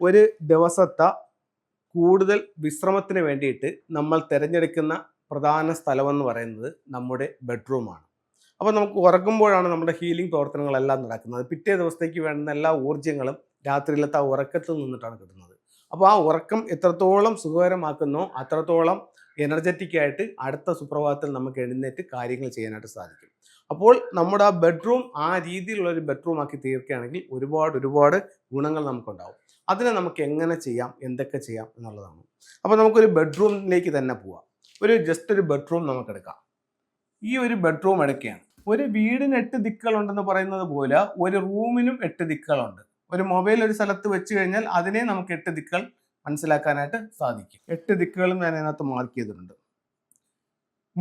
ഒരു ദിവസത്തെ കൂടുതൽ വിശ്രമത്തിന് വേണ്ടിയിട്ട് നമ്മൾ തിരഞ്ഞെടുക്കുന്ന പ്രധാന സ്ഥലമെന്ന് പറയുന്നത് നമ്മുടെ ബെഡ്റൂമാണ്. അപ്പോൾ നമുക്ക് ഉറങ്ങുമ്പോഴാണ് നമ്മുടെ ഹീലിംഗ് പ്രവർത്തനങ്ങളെല്ലാം നടക്കുന്നത്. പിറ്റേ ദിവസത്തേക്ക് വേണ്ടുന്ന എല്ലാ ഊർജ്ജങ്ങളും രാത്രിയിലത്തെ ആ ഉറക്കത്തിൽ നിന്നിട്ടാണ് കിട്ടുന്നത്. അപ്പോൾ ആ ഉറക്കം എത്രത്തോളം സുഖകരമാക്കുന്നോ അത്രത്തോളം എനർജറ്റിക് ആയിട്ട് അടുത്ത സുപ്രഭാതത്തിൽ നമുക്ക് എഴുന്നേറ്റ് കാര്യങ്ങൾ ചെയ്യാനായിട്ട് സാധിക്കും. അപ്പോൾ നമ്മുടെ ആ ബെഡ്റൂം ആ രീതിയിലുള്ളൊരു ബെഡ്റൂം ആക്കി തീർക്കുകയാണെങ്കിൽ ഒരുപാട് ഗുണങ്ങൾ നമുക്കുണ്ടാവും. അതിനെ നമുക്ക് എങ്ങനെ ചെയ്യാം, എന്തൊക്കെ ചെയ്യാം എന്നുള്ളതാണ്. അപ്പോൾ നമുക്കൊരു ബെഡ്റൂമിലേക്ക് തന്നെ പോവാം. ജസ്റ്റ് ഒരു ബെഡ്റൂം നമുക്കെടുക്കാം. ഈ ഒരു ബെഡ്റൂം എടുക്കുകയാണ്. ഒരു വീടിന് 8 ദിക്കുകളുണ്ടെന്ന് പറയുന്നത് പോലെ ഒരു റൂമിനും 8 ദിക്കുകളുണ്ട്. ഒരു മൊബൈൽ ഒരു സ്ഥലത്ത് വെച്ച് കഴിഞ്ഞാൽ അതിനെ നമുക്ക് 8 ദിക്കുകൾ മനസ്സിലാക്കാനായിട്ട് സാധിക്കും. 8 ദിക്കുകളും ഞാൻ അതിനകത്ത് മാർക്ക് ചെയ്തിട്ടുണ്ട്.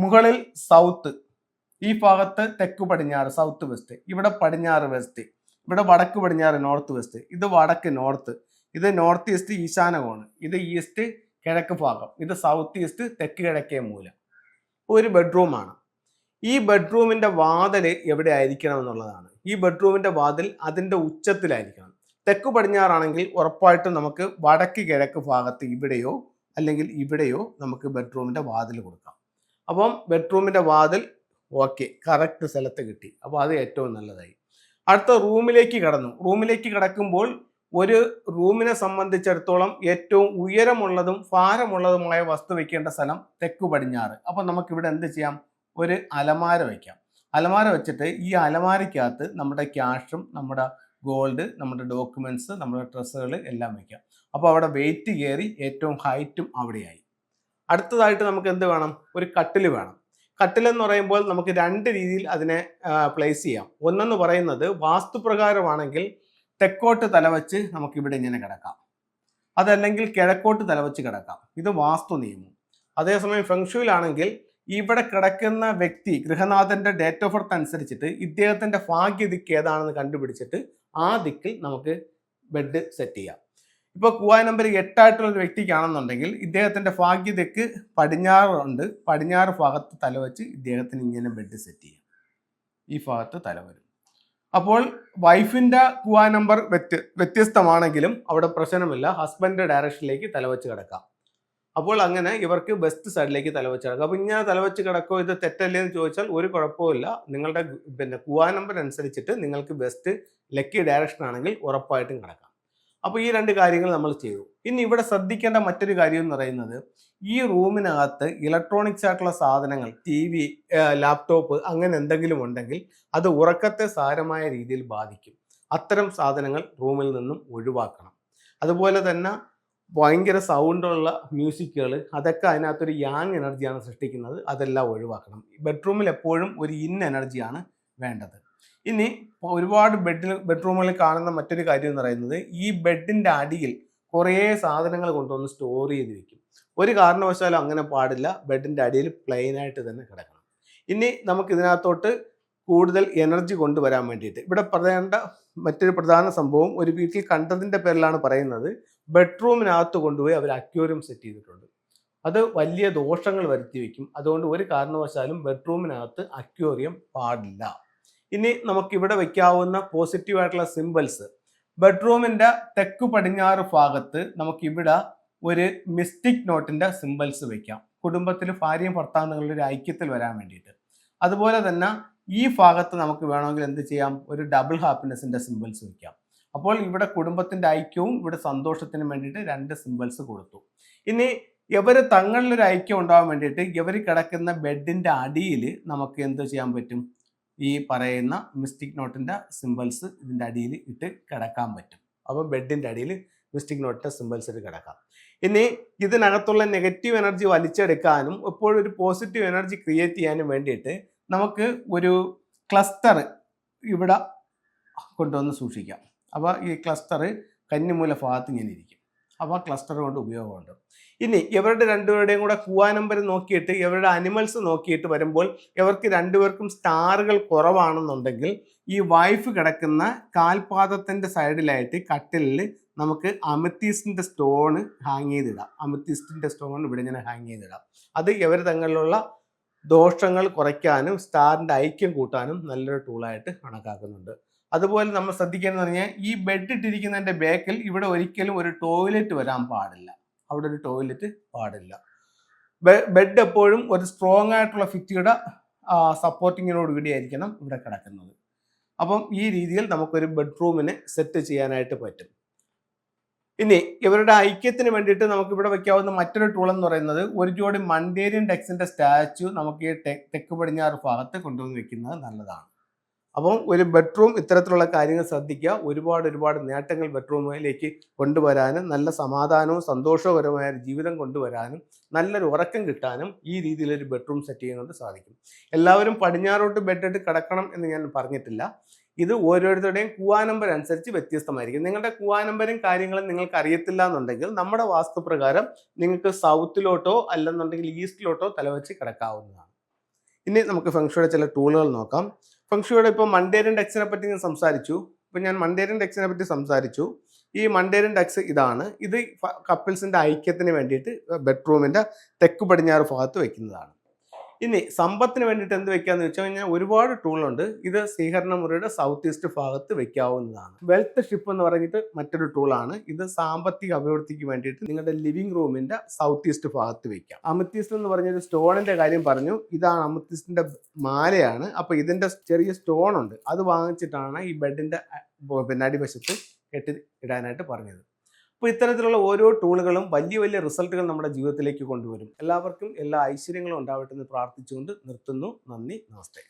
മുകളിൽ സൗത്ത്, ഈ ഭാഗത്ത് തെക്ക് പടിഞ്ഞാറ് സൗത്ത് വെസ്റ്റ്, ഇവിടെ പടിഞ്ഞാറ് വെസ്റ്റ്, ഇവിടെ വടക്ക് പടിഞ്ഞാറ് നോർത്ത് വെസ്റ്റ്, ഇത് വടക്ക് നോർത്ത്, ഇത് നോർത്ത് ഈസ്റ്റ് ഈശാന കോണ്, ഇത് ഈസ്റ്റ് കിഴക്ക് ഭാഗം, ഇത് സൗത്ത് ഈസ്റ്റ് തെക്ക് കിഴക്കേ മൂല. ഒരു ബെഡ്റൂമാണ്. ഈ ബെഡ്റൂമിന്റെ വാതിൽ എവിടെ ആയിരിക്കണം എന്നുള്ളതാണ്. ഈ ബെഡ്റൂമിന്റെ വാതിൽ അതിന്റെ ഉച്ചത്തിലായിരിക്കണം. തെക്ക് പടിഞ്ഞാറാണെങ്കിൽ ഉറപ്പായിട്ടും നമുക്ക് വടക്ക് കിഴക്ക് ഭാഗത്ത് ഇവിടെയോ അല്ലെങ്കിൽ ഇവിടെയോ നമുക്ക് ബെഡ്റൂമിന്റെ വാതിൽ കൊടുക്കാം. അപ്പം ബെഡ്റൂമിന്റെ വാതിൽ ഓക്കെ, കറക്റ്റ് സ്ഥലത്ത് കിട്ടി. അപ്പോൾ അത് ഏറ്റവും നല്ലതായി. അടുത്ത റൂമിലേക്ക് കടന്നു. റൂമിലേക്ക് കടക്കുമ്പോൾ ഒരു റൂമിനെ സംബന്ധിച്ചിടത്തോളം ഏറ്റവും ഉയരമുള്ളതും ഭാരമുള്ളതുമായ വസ്തു വെക്കേണ്ട സ്ഥലം തെക്ക് പടിഞ്ഞാറ്. അപ്പം നമുക്കിവിടെ എന്ത് ചെയ്യാം? ഒരു അലമാര വയ്ക്കാം. അലമാര വെച്ചിട്ട് ഈ അലമാരയ്ക്കകത്ത് നമ്മുടെ ക്യാഷും നമ്മുടെ ഗോൾഡ്, നമ്മുടെ ഡോക്യുമെന്റ്സ്, നമ്മുടെ ഡ്രസ്സുകൾ എല്ലാം വയ്ക്കാം. അപ്പോൾ അവിടെ വെയിറ്റ് കയറി ഏറ്റവും ഹൈറ്റും അവിടെയായി. അടുത്തതായിട്ട് നമുക്ക് എന്ത് വേണം? ഒരു കട്ടിൽ വേണം. കട്ടിലെന്ന് പറയുമ്പോൾ നമുക്ക് 2 രീതിയിൽ അതിനെ പ്ലേസ് ചെയ്യാം. ഒന്നെന്ന് പറയുന്നത് വാസ്തുപ്രകാരമാണെങ്കിൽ തെക്കോട്ട് തലവച്ച് നമുക്ക് ഇവിടെ ഇങ്ങനെ കിടക്കാം. അതല്ലെങ്കിൽ കിഴക്കോട്ട് തലവച്ച് കിടക്കാം. ഇത് വാസ്തു നിയമം. അതേസമയം ഫെങ്ഷുയിലാണെങ്കിൽ ഇവിടെ കിടക്കുന്ന വ്യക്തി ഗൃഹനാഥന്റെ ഡേറ്റ് ഓഫ് ബർത്ത് അനുസരിച്ചിട്ട് ഇദ്ദേഹത്തിന്റെ ഭാഗ്യ ദിക്ക് ഏതാണെന്ന് കണ്ടുപിടിച്ചിട്ട് ആ ദിക്കിൽ നമുക്ക് ബെഡ് സെറ്റ് ചെയ്യാം. ഇപ്പോൾ കുവായ നമ്പർ 8 ആയിട്ടുള്ള ഒരു വ്യക്തിക്കാണെന്നുണ്ടെങ്കിൽ ഇദ്ദേഹത്തിന്റെ ഭാഗ്യ ദിക്ക് പടിഞ്ഞാറുണ്ട്. പടിഞ്ഞാറ് ഭാഗത്ത് തലവച്ച് ഇദ്ദേഹത്തിന് ഇങ്ങനെ ബെഡ് സെറ്റ് ചെയ്യാം. ഈ ഭാഗത്ത് തല വരും. അപ്പോൾ വൈഫിന്റെ കുവായ നമ്പർ വ്യത്യസ്തമാണെങ്കിലും അവിടെ പ്രശ്നമില്ല. ഹസ്ബൻഡിന്റെ ഡയറക്ഷനിലേക്ക് തലവച്ച് കിടക്കാം. അപ്പോൾ അങ്ങനെ ഇവർക്ക് ബെസ്റ്റ് സൈഡിലേക്ക് തലവച്ച് കിടക്കാം. അപ്പോൾ ഇങ്ങനെ തലവച്ച് കിടക്കോ, ഇത് തെറ്റല്ലേ എന്ന് ചോദിച്ചാൽ ഒരു കുഴപ്പമില്ല. നിങ്ങളുടെ കുവായ നമ്പർ അനുസരിച്ചിട്ട് നിങ്ങൾക്ക് ബെസ്റ്റ് ലക്കി ഡയറക്ഷൻ ആണെങ്കിൽ ഉറപ്പായിട്ടും കിടക്കാം. അപ്പോൾ ഈ 2 കാര്യങ്ങൾ നമ്മൾ ചെയ്തു. ഇനി ഇവിടെ ശ്രദ്ധിക്കേണ്ട മറ്റൊരു കാര്യം എന്ന് പറയുന്നത്, ഈ റൂമിനകത്ത് ഇലക്ട്രോണിക്സ് ആയിട്ടുള്ള സാധനങ്ങൾ, TV, ലാപ്ടോപ്പ് അങ്ങനെ എന്തെങ്കിലും ഉണ്ടെങ്കിൽ അത് ഉറക്കത്തെ സാരമായ രീതിയിൽ ബാധിക്കും. അത്തരം സാധനങ്ങൾ റൂമിൽ നിന്നും ഒഴിവാക്കണം. അതുപോലെ തന്നെ ഭയങ്കര സൗണ്ടുള്ള മ്യൂസിക്കുകൾ, അതൊക്കെ അതിനകത്തൊരു യാങ് എനർജിയാണ് സൃഷ്ടിക്കുന്നത്. അതെല്ലാം ഒഴിവാക്കണം. ബെഡ്റൂമിൽ എപ്പോഴും ഒരു എനർജിയാണ് വേണ്ടത്. ഇനി ഒരുപാട് ബെഡ്റൂമുകളിൽ കാണുന്ന മറ്റൊരു കാര്യം എന്ന് പറയുന്നത്, ഈ ബെഡിന്റെ അടിയിൽ കുറേ സാധനങ്ങൾ കൊണ്ടുവന്ന് സ്റ്റോർ ചെയ്ത് വെക്കും. ഒരു കാരണവശാലും അങ്ങനെ പാടില്ല. ബെഡിന്റെ അടിയിൽ പ്ലെയിൻ ആയിട്ട് തന്നെ കിടക്കണം. ഇനി നമുക്ക് ഇതിനകത്തോട്ട് കൂടുതൽ എനർജി കൊണ്ടുവരാൻ വേണ്ടിയിട്ട് ഇവിടെ പറയേണ്ട മറ്റൊരു പ്രധാന സംഭവം, ഒരു വീട്ടിൽ കണ്ടതിന്റെ പേരിലാണ് പറയുന്നത്, ബെഡ്റൂമിനകത്ത് കൊണ്ടുപോയി അവർ അക്വേറിയം സെറ്റ് ചെയ്തിട്ടുണ്ട്. അത് വലിയ ദോഷങ്ങൾ വരുത്തി വയ്ക്കും. അതുകൊണ്ട് ഒരു കാരണവശാലും ബെഡ്റൂമിനകത്ത് അക്വേറിയം പാടില്ല. ഇനി നമുക്ക് ഇവിടെ വെക്കാവുന്ന പോസിറ്റീവ് ആയിട്ടുള്ള സിമ്പിൾസ്, ബെഡ്റൂമിന്റെ തെക്ക് പടിഞ്ഞാറ് ഭാഗത്ത് നമുക്ക് ഇവിടെ ഒരു മിസ്റ്റിക് നോട്ടിന്റെ സിമ്പിൾസ് വെക്കാം. കുടുംബത്തിൽ ഭാര്യയും ഭർത്താവും തങ്ങളുടെ ഒരു ഐക്യത്തിൽ വരാൻ വേണ്ടിയിട്ട്. അതുപോലെ തന്നെ ഈ ഭാഗത്ത് നമുക്ക് വേണമെങ്കിൽ എന്ത് ചെയ്യാം? ഒരു ഡബിൾ ഹാപ്പിനെസിന്റെ സിമ്പിൾസ് വെക്കാം. അപ്പോൾ ഇവിടെ കുടുംബത്തിന്റെ ഐക്യവും ഇവിടെ സന്തോഷത്തിനും വേണ്ടിയിട്ട് 2 സിമ്പിൾസ് കൊടുത്തു. ഇനി ഇവർ തങ്ങളിലൊരു ഐക്യം ഉണ്ടാവാൻ വേണ്ടിയിട്ട് ഇവർ കിടക്കുന്ന ബെഡിന്റെ അടിയിൽ നമുക്ക് എന്ത് ചെയ്യാൻ പറ്റും? ഈ പറയുന്ന മിസ്റ്റിക് നോട്ടിന്റെ സിമ്പിൾസ് ഇതിന്റെ അടിയിൽ ഇട്ട് കിടക്കാൻ പറ്റും. അപ്പോൾ ബെഡിന്റെ അടിയിൽ മിസ്റ്റിക് നോട്ടിന്റെ സിമ്പിൾസ് ഇട്ട് കിടക്കാം. ഇനി ഇതിനകത്തുള്ള നെഗറ്റീവ് എനർജി വലിച്ചെടുക്കാനും എപ്പോഴും ഒരു പോസിറ്റീവ് എനർജി ക്രിയേറ്റ് ചെയ്യാനും വേണ്ടിയിട്ട് നമുക്ക് ഒരു ക്ലസ്റ്റർ ഇവിടെ കൊണ്ടുവന്ന് സൂക്ഷിക്കാം. അപ്പോൾ ഈ ക്ലസ്റ്റർ കന്നിമൂല ഭാഗത്ത് ഇങ്ങനെ ഇരിക്കും. അപ്പോൾ ക്ലസ്റ്റർ കൊണ്ട് ഉപയോഗമുണ്ട്. ഇനി ഇവരുടെ 2 പേരുടെയും കൂടെ കുവായ നമ്പർ നോക്കിയിട്ട് ഇവരുടെ അനിമൽസ് നോക്കിയിട്ട് വരുമ്പോൾ ഇവർക്ക് 2 പേർക്കും സ്റ്റാറുകൾ കുറവാണെന്നുണ്ടെങ്കിൽ ഈ വൈഫ് കിടക്കുന്ന കാൽപാദത്തിന്റെ സൈഡിലായിട്ട് കട്ടിലിൽ നമുക്ക് അമത്തിസ്റ്റിന്റെ സ്റ്റോൺ ഹാങ് ചെയ്തിടാം. അമത്തിസ്റ്റിന്റെ സ്റ്റോൺ ഇവിടെ ഇങ്ങനെ ഹാങ് ചെയ്തിടാം. അത് ഇവർ തങ്ങളിലുള്ള ദോഷങ്ങൾ കുറയ്ക്കാനും സ്റ്റാറിന്റെ ഐക്യം കൂട്ടാനും നല്ലൊരു ടൂളായിട്ട് കണക്കാക്കുന്നുണ്ട്. അതുപോലെ നമ്മൾ ശ്രദ്ധിക്കേണ്ടതെന്ന് പറഞ്ഞാൽ ഈ ബെഡ് ഇട്ടിരിക്കുന്നതിൻ്റെ ബാക്കിൽ ഇവിടെ ഒരിക്കലും ഒരു ടോയ്ലറ്റ് വരാൻ പാടില്ല. അവിടെ ഒരു ടോയ്ലറ്റ് പാടില്ല. ബെഡ് എപ്പോഴും ഒരു സ്ട്രോങ് ആയിട്ടുള്ള ഭിത്തിയുടെ സപ്പോർട്ടിങ്ങിനോട് കൂടിയായിരിക്കണം ഇവിടെ കിടക്കുന്നത്. അപ്പം ഈ രീതിയിൽ നമുക്കൊരു ബെഡ്റൂമിനെ സെറ്റ് ചെയ്യാനായിട്ട് പറ്റും. ഇനി ഇവരുടെ ഐക്യത്തിന് വേണ്ടിയിട്ട് നമുക്ക് ഇവിടെ വെക്കാവുന്ന മറ്റൊരു ടൂൾ എന്ന് പറയുന്നത് ഒരു ജോഡി മണ്ടേരിയൻ ഡക്സിന്റെ സ്റ്റാച്ചു നമുക്ക് ഈ തെക്ക് പടിഞ്ഞാറ് ഭാഗത്ത് കൊണ്ടുവന്ന് വെക്കുന്നത് നല്ലതാണ്. അപ്പം ഒരു ബെഡ്റൂം ഇത്തരത്തിലുള്ള കാര്യങ്ങൾ ശ്രദ്ധിക്കുക. ഒരുപാട് നേട്ടങ്ങൾ ബെഡ്റൂമിലേക്ക് കൊണ്ടുവരാനും നല്ല സമാധാനവും സന്തോഷകരമായ ജീവിതം കൊണ്ടുവരാനും നല്ലൊരു ഉറക്കം കിട്ടാനും ഈ രീതിയിലൊരു ബെഡ്റൂം സെറ്റ് ചെയ്യുന്നത് സാധിക്കും. എല്ലാവരും പടിഞ്ഞാറോട്ട് ബെഡിട്ട് കിടക്കണം എന്ന് ഞാൻ പറഞ്ഞിട്ടില്ല. ഇത് ഓരോരുത്തരുടെയും കുവാ നമ്പർ അനുസരിച്ച് വ്യത്യസ്തമായിരിക്കും. നിങ്ങളുടെ കുവാ നമ്പരും കാര്യങ്ങളും നിങ്ങൾക്ക് അറിയത്തില്ല എന്നുണ്ടെങ്കിൽ നമ്മുടെ വാസ്തുപ്രകാരം നിങ്ങൾക്ക് സൗത്തിലോട്ടോ അല്ലെന്നുണ്ടെങ്കിൽ ഈസ്റ്റിലോട്ടോ തലവെച്ച് കിടക്കാവുന്നതാണ്. ഇനി നമുക്ക് ഫെങ്ഷുയുടെ ചില ടൂളുകൾ നോക്കാം. ഫെങ്ഷുയുടെ ഇപ്പോൾ മണ്ടേരിയൻ ഡക്സിനെ പറ്റി ഞാൻ സംസാരിച്ചു. ഇപ്പോൾ ഞാൻ മണ്ടേരിയൻ ഡക്സിനെ പറ്റി സംസാരിച്ചു. ഈ മണ്ടേരിയൻ ഡക്സ് ഇതാണ്. ഇത് കപ്പിൾസിൻ്റെ ഐക്യത്തിന് വേണ്ടിയിട്ട് ബെഡ്റൂമിൻ്റെ തെക്ക് പടിഞ്ഞാറ് ഭാഗത്ത് വെക്കുന്നതാണ്. ഇനി സമ്പത്തിന് വേണ്ടിയിട്ട് എന്ത് വെക്കാന്ന് വെച്ച് കഴിഞ്ഞാൽ ഒരുപാട് ടൂളുണ്ട്. ഇത് സ്വീകരണ മുറിയുടെ സൗത്ത് ഈസ്റ്റ് ഭാഗത്ത് വെക്കാവുന്നതാണ്. വെൽത്ത് ഷിപ്പ് എന്ന് പറഞ്ഞിട്ട് മറ്റൊരു ടൂളാണ്. ഇത് സാമ്പത്തിക അഭിവൃദ്ധിക്ക് വേണ്ടിയിട്ട് നിങ്ങളുടെ ലിവിംഗ് റൂമിന്റെ സൗത്ത് ഈസ്റ്റ് ഭാഗത്ത് വെക്കാം. അമത്തിസ്റ്റ് എന്ന് പറഞ്ഞൊരു സ്റ്റോണിന്റെ കാര്യം പറഞ്ഞു. ഇതാണ് അമത്തിസ്റ്റിന്റെ മാലയാണ്. അപ്പൊ ഇതിന്റെ ചെറിയ സ്റ്റോൺ ഉണ്ട്, അത് വാങ്ങിച്ചിട്ടാണ് ഈ ബെഡിന്റെ അടിവശത്ത് കെട്ടി ഇടാനായിട്ട് പറഞ്ഞത്. അപ്പോൾ ഇത്തരത്തിലുള്ള ഓരോ ടൂളുകളും വലിയ റിസൾട്ടുകൾ നമ്മുടെ ജീവിതത്തിലേക്ക് കൊണ്ടുവരും. എല്ലാവർക്കും എല്ലാ ഐശ്വര്യങ്ങളും ഉണ്ടാവട്ടെ എന്ന് പ്രാർത്ഥിച്ചുകൊണ്ട് നിർത്തുന്നു. നന്ദി, നമസ്തേ.